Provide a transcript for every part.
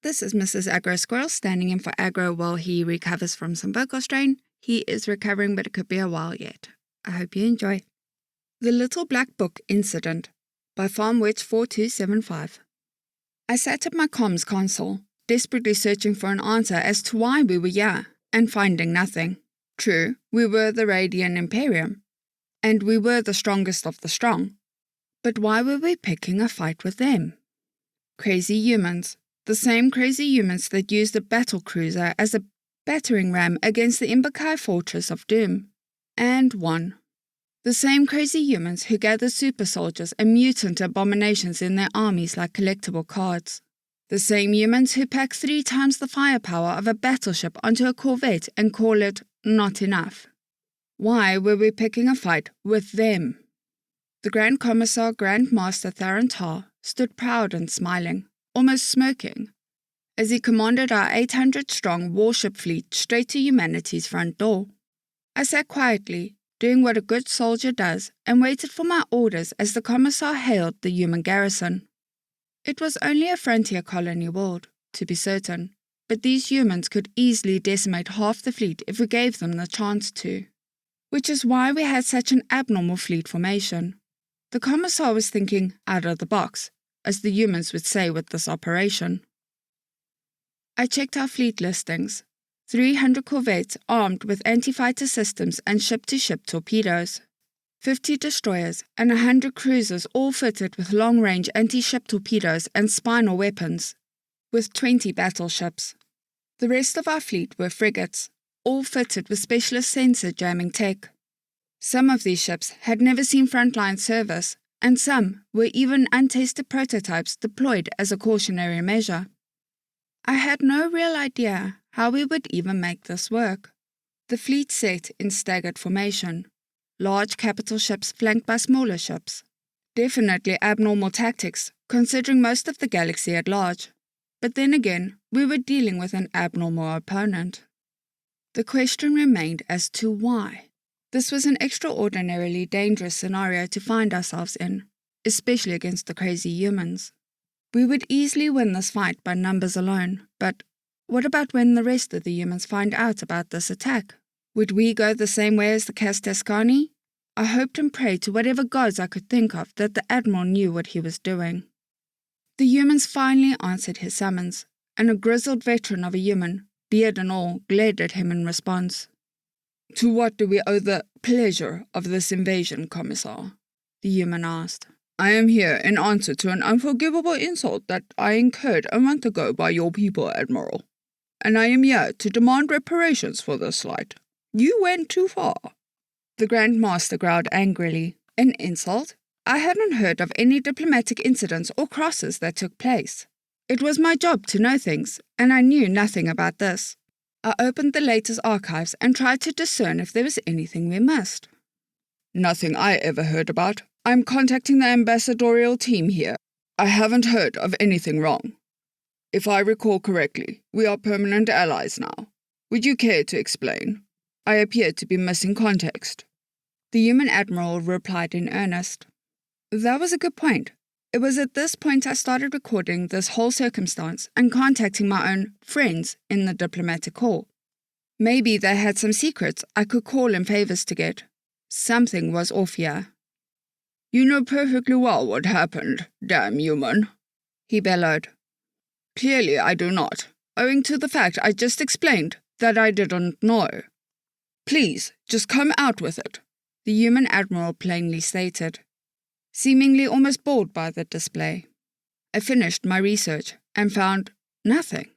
This is MrsAgroSquerril standing in for Agro while he recovers from some vocal strain. He is recovering, but it could be a while yet. I hope you enjoy. The Little Black Book Incident by FarmWitch4275. I sat at my comms console, desperately searching for an answer as to why we were here, and finding nothing. True, we were the Radiant Imperium, and we were the strongest of the strong. But why were we picking a fight with them? Crazy humans. The same crazy humans that used a battle cruiser as a battering ram against the Imbakai fortress of doom, and won. The same crazy humans who gathered super soldiers and mutant abominations in their armies like collectible cards. The same humans who pack 3 times the firepower of a battleship onto a corvette and call it not enough. Why were we picking a fight with them? The Grand Commissar Grand Master Theron Tar stood proud and smiling, almost smirking, as he commanded our 800-strong warship fleet straight to humanity's front door. I sat quietly, doing what a good soldier does, and waited for my orders as the Commissar hailed the human garrison. It was only a frontier colony world, to be certain, but these humans could easily decimate half the fleet if we gave them the chance to. Which is why we had such an abnormal fleet formation. The Commissar was thinking out of the box, as the humans would say with this operation. I checked our fleet listings. 300 corvettes armed with anti-fighter systems and ship-to-ship torpedoes. 50 destroyers and 100 cruisers all fitted with long-range anti-ship torpedoes and spinal weapons, with 20 battleships. The rest of our fleet were frigates, all fitted with specialist sensor jamming tech. Some of these ships had never seen frontline service, and some were even untested prototypes deployed as a cautionary measure. I had no real idea how we would even make this work. The fleet set in staggered formation, large capital ships flanked by smaller ships. Definitely abnormal tactics, considering most of the galaxy at large. But then again, we were dealing with an abnormal opponent. The question remained as to why. This was an extraordinarily dangerous scenario to find ourselves in, especially against the crazy humans. We would easily win this fight by numbers alone, but what about when the rest of the humans find out about this attack? Would we go the same way as the Castascani? I hoped and prayed to whatever gods I could think of that the Admiral knew what he was doing. The humans finally answered his summons, and a grizzled veteran of a human, beard and all, glared at him in response. "To what do we owe the pleasure of this invasion, Commissar?" the human asked. "I am here in answer to an unforgivable insult that I incurred a month ago by your people, Admiral. And I am here to demand reparations for this slight. You went too far." The Grand Master growled angrily. An insult? I hadn't heard of any diplomatic incidents or crosses that took place. It was my job to know things, and I knew nothing about this. I opened the latest archives and tried to discern if there was anything we missed. "Nothing I ever heard about. I'm contacting the ambassadorial team here. I haven't heard of anything wrong. If I recall correctly, we are permanent allies now. Would you care to explain? I appear to be missing context." The human admiral replied in earnest. That was a good point. It was at this point I started recording this whole circumstance and contacting my own friends in the diplomatic corps. Maybe they had some secrets I could call in favors to get. Something was off here. "You know perfectly well what happened, damn human," he bellowed. "Clearly I do not, owing to the fact I just explained that I didn't know. Please, just come out with it," the human admiral plainly stated, seemingly almost bored by the display. I finished my research and found nothing.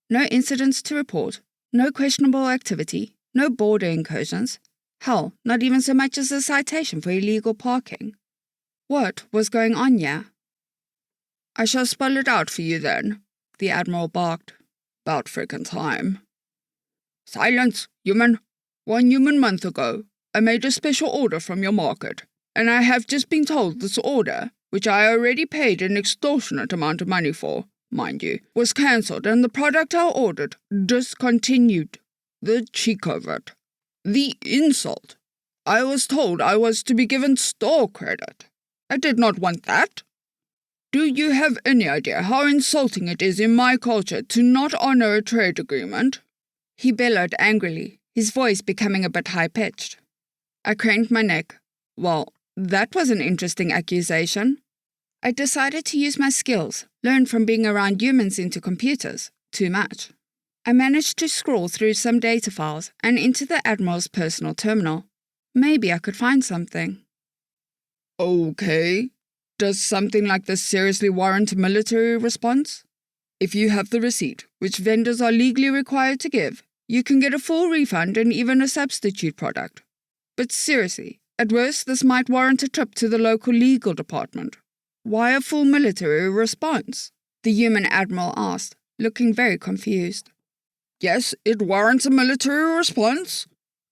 No incidents to report, no questionable activity, no border incursions. Hell, not even so much as a citation for illegal parking. What was going on here? "I shall spell it out for you then," the Admiral barked. "About frickin' time." "Silence, human. 1 human month ago, I made a special order from your market, and I have just been told this order, which I already paid an extortionate amount of money for, mind you, was cancelled and the product I ordered discontinued. The cheek of it. The insult. I was told I was to be given store credit. I did not want that." Do you have any idea how insulting it is in my culture to not honor a trade agreement? He bellowed angrily, his voice becoming a bit high-pitched. I craned my neck. Well, that was an interesting accusation. I decided to use my skills, learned from being around humans into computers, too much. I managed to scroll through some data files and into the Admiral's personal terminal. Maybe I could find something. Okay. Does something like this seriously warrant a military response? If you have the receipt, which vendors are legally required to give, you can get a full refund and even a substitute product. But seriously, at worst this might warrant a trip to the local legal department. Why a full military response? The human admiral asked, looking very confused. Yes, it warrants a military response,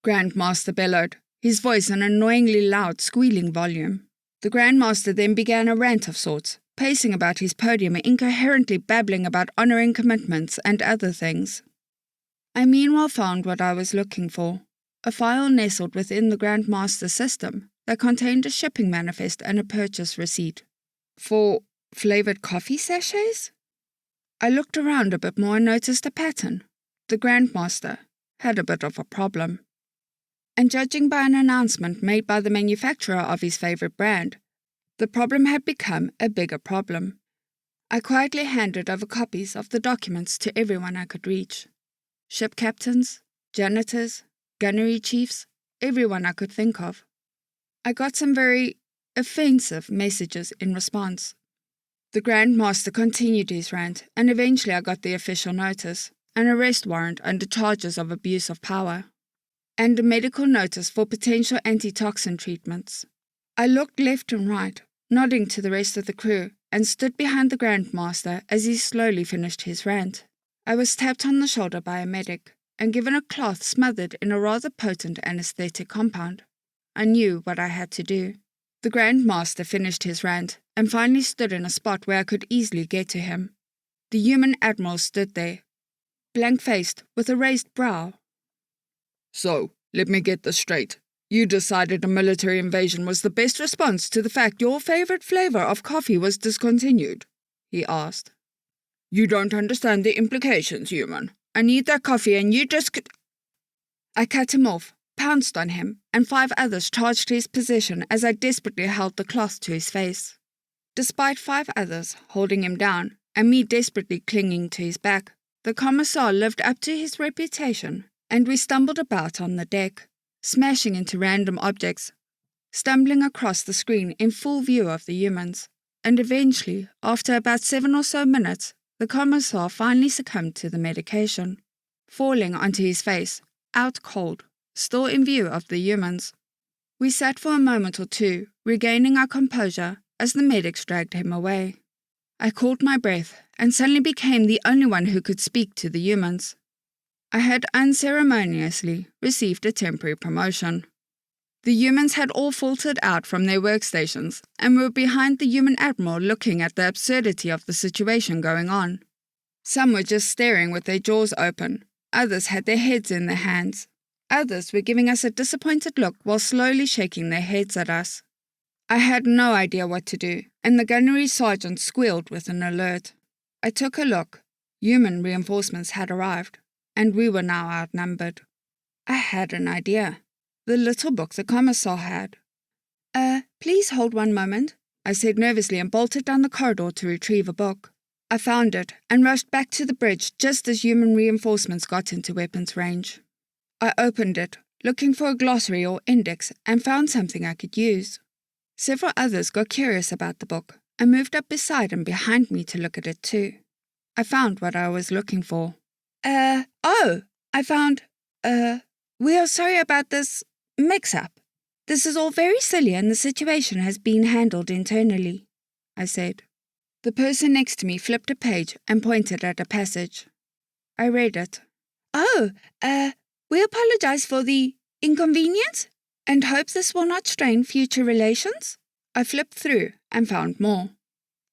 Grandmaster bellowed, his voice an annoyingly loud, squealing volume. The Grandmaster then began a rant of sorts, pacing about his podium incoherently babbling about honouring commitments and other things. I meanwhile found what I was looking for, a file nestled within the Grandmaster system that contained a shipping manifest and a purchase receipt. For flavoured coffee sachets? I looked around a bit more and noticed a pattern. The Grandmaster had a bit of a problem. And judging by an announcement made by the manufacturer of his favourite brand, the problem had become a bigger problem. I quietly handed over copies of the documents to everyone I could reach. Ship captains, janitors, gunnery chiefs, everyone I could think of. I got some very offensive messages in response. The Grandmaster continued his rant, and eventually I got the official notice, an arrest warrant under charges of abuse of power, and a medical notice for potential antitoxin treatments. I looked left and right, nodding to the rest of the crew, and stood behind the Grandmaster as he slowly finished his rant. I was tapped on the shoulder by a medic, and given a cloth smothered in a rather potent anesthetic compound. I knew what I had to do. The Grandmaster finished his rant, and finally stood in a spot where I could easily get to him. The human admiral stood there, blank-faced, with a raised brow. So, let me get this straight. You decided a military invasion was the best response to the fact your favourite flavour of coffee was discontinued, he asked. You don't understand the implications, human. I need that coffee and you just could... I cut him off, pounced on him, and 5 others charged his position as I desperately held the cloth to his face. Despite 5 others holding him down, and me desperately clinging to his back, the Commissar lived up to his reputation, and we stumbled about on the deck, smashing into random objects, stumbling across the screen in full view of the humans, and eventually, after about 7 or so minutes, the Commissar finally succumbed to the medication, falling onto his face, out cold, still in view of the humans. We sat for a moment or two, regaining our composure as the medics dragged him away. I caught my breath and suddenly became the only one who could speak to the humans. I had unceremoniously received a temporary promotion. The humans had all faltered out from their workstations and were behind the human admiral looking at the absurdity of the situation going on. Some were just staring with their jaws open, others had their heads in their hands, others were giving us a disappointed look while slowly shaking their heads at us. I had no idea what to do, and the gunnery sergeant squealed with an alert. I took a look. Human reinforcements had arrived, and we were now outnumbered. I had an idea. The little book the Commissar had. Please hold one moment, I said nervously and bolted down the corridor to retrieve a book. I found it and rushed back to the bridge just as human reinforcements got into weapons range. I opened it, looking for a glossary or index, and found something I could use. Several others got curious about the book and moved up beside and behind me to look at it too. I found what I was looking for. We are sorry about this mix-up. This is all very silly and the situation has been handled internally, I said. The person next to me flipped a page and pointed at a passage. I read it. We apologize for the inconvenience and hope this will not strain future relations. I flipped through and found more.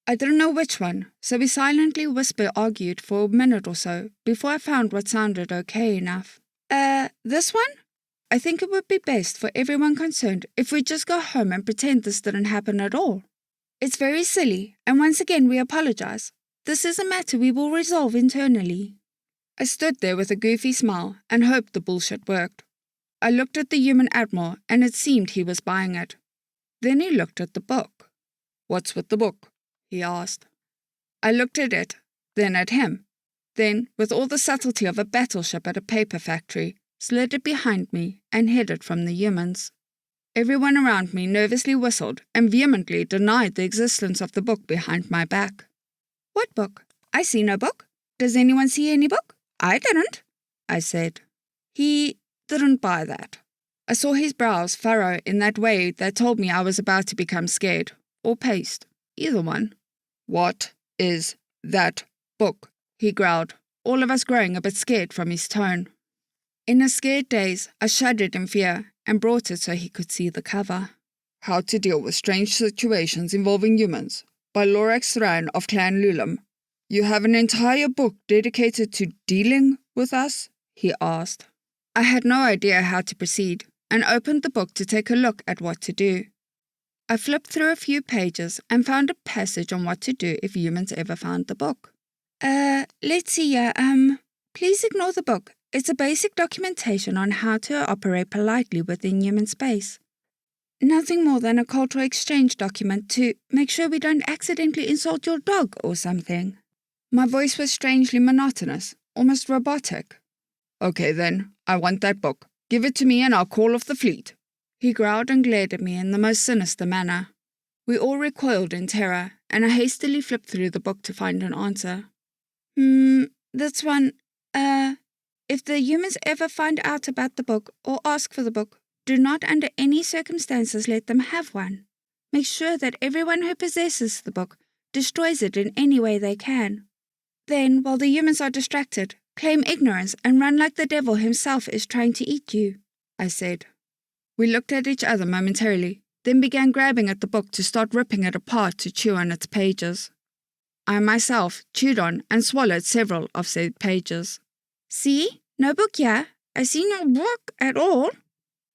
I didn't know which one, so we silently whisper-argued for a minute or so before I found what sounded okay enough. This one? I think it would be best for everyone concerned if we just go home and pretend this didn't happen at all. It's very silly, and once again we apologize. This is a matter we will resolve internally. I stood there with a goofy smile and hoped the bullshit worked. I looked at the human admiral, and it seemed he was buying it. Then he looked at the book. "What's with the book?" he asked. I looked at it, then at him. Then, with all the subtlety of a battleship at a paper factory, slid it behind me and hid it from the humans. Everyone around me nervously whistled and vehemently denied the existence of the book behind my back. "What book? I see no book. Does anyone see any book? I didn't," I said. He didn't buy that. I saw his brows furrow in that way that told me I was about to become scared, or paced, either one. "What is that book?" he growled, all of us growing a bit scared from his tone. In a scared daze, I shuddered in fear and brought it so he could see the cover. "How to Deal with Strange Situations Involving Humans, by Lorax Thran of Clan Lulam. You have an entire book dedicated to dealing with us?" he asked. I had no idea how to proceed, and opened the book to take a look at what to do. I flipped through a few pages and found a passage on what to do if humans ever found the book. Let's see here, please ignore the book. It's a basic documentation on how to operate politely within human space. Nothing more than a cultural exchange document to make sure we don't accidentally insult your dog or something. My voice was strangely monotonous, almost robotic. "Okay then, I want that book. Give it to me and I'll call off the fleet." He growled and glared at me in the most sinister manner. We all recoiled in terror, and I hastily flipped through the book to find an answer. That's one, if the humans ever find out about the book or ask for the book, do not under any circumstances let them have one. Make sure that everyone who possesses the book destroys it in any way they can. Then, while the humans are distracted, claim ignorance and run like the devil himself is trying to eat you, I said. We looked at each other momentarily, then began grabbing at the book to start ripping it apart to chew on its pages. I myself chewed on and swallowed several of said pages. "See? No book here. I see no book at all."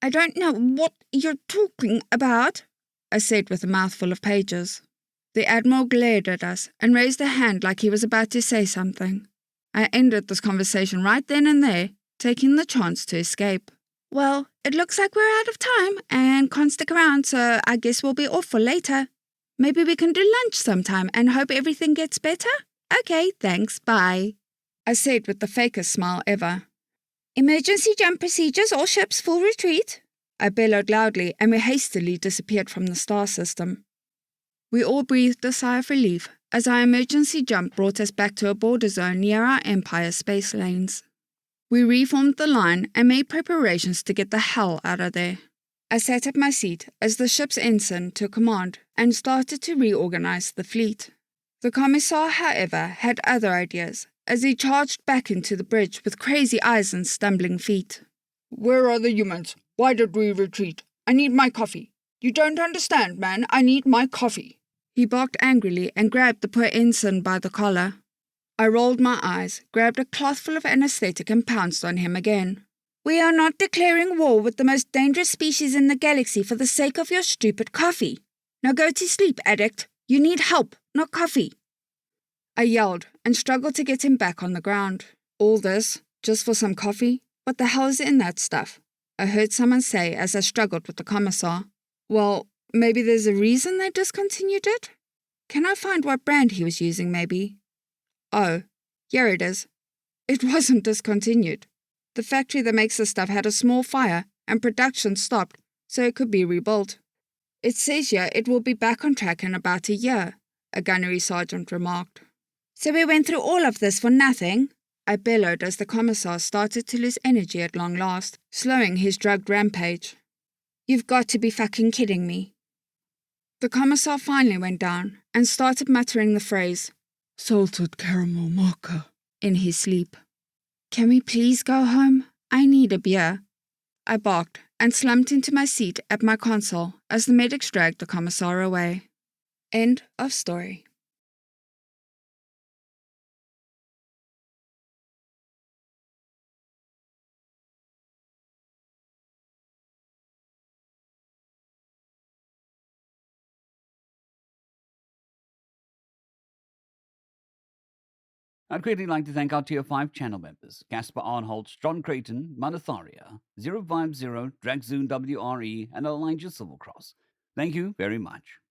"I don't know what you're talking about," I said with a mouthful of pages. The Admiral glared at us and raised a hand like he was about to say something. I ended this conversation right then and there, taking the chance to escape. "Well, it looks like we're out of time and can't stick around, so I guess we'll be off for later. Maybe we can do lunch sometime and hope everything gets better? Okay, thanks, bye," I said with the fakest smile ever. "Emergency jump procedures, all ships full retreat," I bellowed loudly, and we hastily disappeared from the star system. We all breathed a sigh of relief as our emergency jump brought us back to a border zone near our Empire space lanes. We reformed the line and made preparations to get the hell out of there. I sat at my seat as the ship's ensign took command and started to reorganize the fleet. The commissar, however, had other ideas, as he charged back into the bridge with crazy eyes and stumbling feet. "Where are the humans? Why did we retreat? I need my coffee. You don't understand, man. I need my coffee." He barked angrily and grabbed the poor ensign by the collar. I rolled my eyes, grabbed a clothful of anesthetic and pounced on him again. "We are not declaring war with the most dangerous species in the galaxy for the sake of your stupid coffee. Now go to sleep, addict. You need help, not coffee." I yelled and struggled to get him back on the ground. "All this, just for some coffee? What the hell is in that stuff?" I heard someone say as I struggled with the commissar. "Well, maybe there's a reason they discontinued it? Can I find what brand he was using, maybe?" Oh, here it is. It wasn't discontinued. The factory that makes the stuff had a small fire and production stopped, so it could be rebuilt. "It says here it will be back on track in about a year," a gunnery sergeant remarked. "So we went through all of this for nothing?" I bellowed as the commissar started to lose energy at long last, slowing his drugged rampage. "You've got to be fucking kidding me." The commissar finally went down and started muttering the phrase, "salted caramel mocha," in his sleep. "Can we please go home? I need a beer." I barked and slumped into my seat at my console as the medics dragged the commissar away. End of story. I'd greatly like to thank our Tier 5 channel members, Casper Arnholtz, John Creighton, Manatharia, 050, Dragzoon WRE, and Elijah Silvercross. Thank you very much.